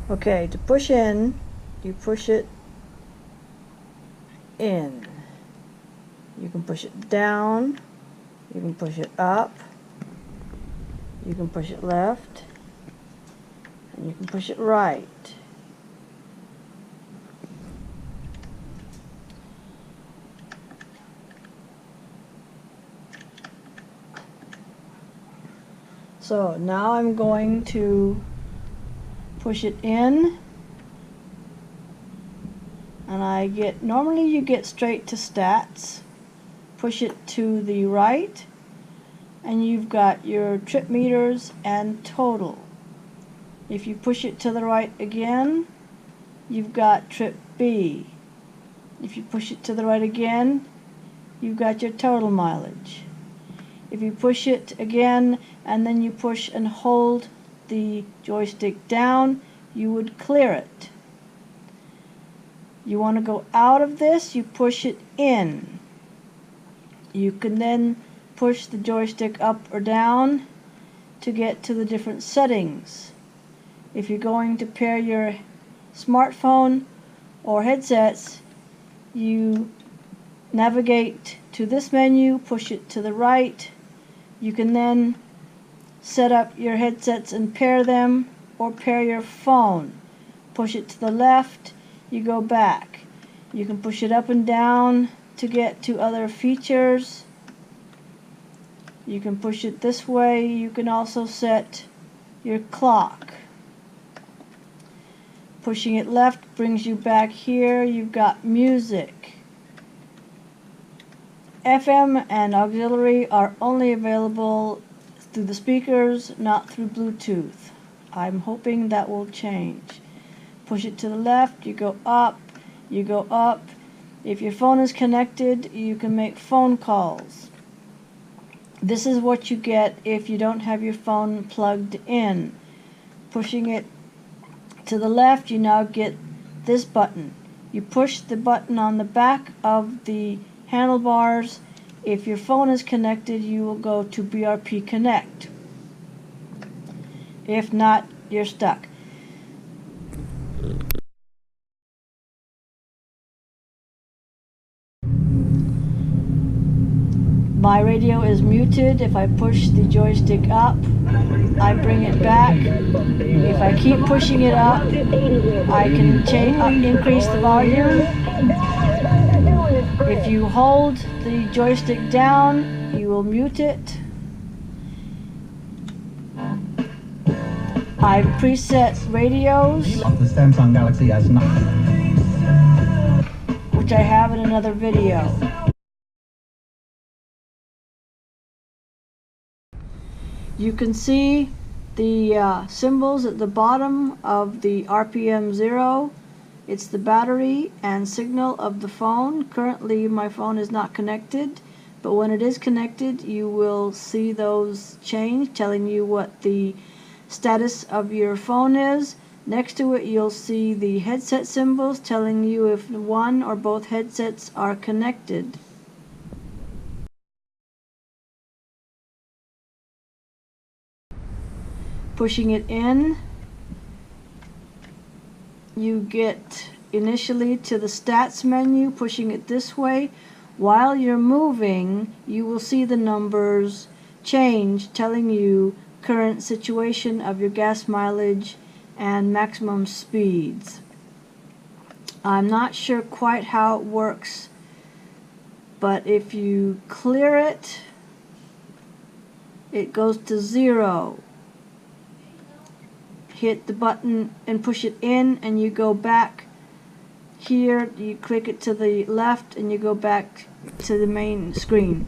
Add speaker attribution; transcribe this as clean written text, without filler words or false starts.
Speaker 1: Okay, to push in, you push it in. You can push it down, you can push it up, you can push it left, and you can push it right. So now I'm going to push it in, and I get, normally you get straight to stats. Push it to the right, and you've got your trip meters and total. If you push it to the right again, you've got trip B. If you push it to the right again, you've got your total mileage. If you push it again and then you push and hold the joystick down, you would clear it. You want to go out of this, you push it in. You can then push the joystick up or down to get to the different settings. If you're going to pair your smartphone or headsets, you navigate to this menu, push it to the right. You can then set up your headsets and pair them, or pair your phone. Push it to the left, you go back. You can push it up and down to get to other features. You can push it this way. You can also set your clock. Pushing it left brings you back here. You've got music. FM and auxiliary are only available through the speakers, not through Bluetooth. I'm hoping that will change. Push it to the left, you go up, you go up. If your phone is connected, you can make phone calls. This is what you get if you don't have your phone plugged in. Pushing it to the left, you now get this button. You push the button on the back of the handlebars. If your phone is connected, you will go to BRP Connect. If not, you're stuck. My radio is muted. If I push the joystick up, I bring it back. If I keep pushing it up, I can increase the volume. If you hold the joystick down, you will mute it. I've preset radios,
Speaker 2: The Samsung Galaxy S9,
Speaker 1: which I have in another video. You can see the symbols at the bottom of the RPM 0. It's the battery and signal of the phone. Currently my phone is not connected, but when it is connected you will see those change, telling you what the status of your phone is. Next to it you'll see the headset symbols telling you if one or both headsets are connected. Pushing it in, you get initially to the stats menu. Pushing it this way, while you're moving you will see the numbers change, telling you current situation of your gas mileage and maximum speeds. I'm not sure quite how it works, but if you clear it, it goes to 0. Hit the button and push it in and you go back here. You click it to the left and you go back to the main screen.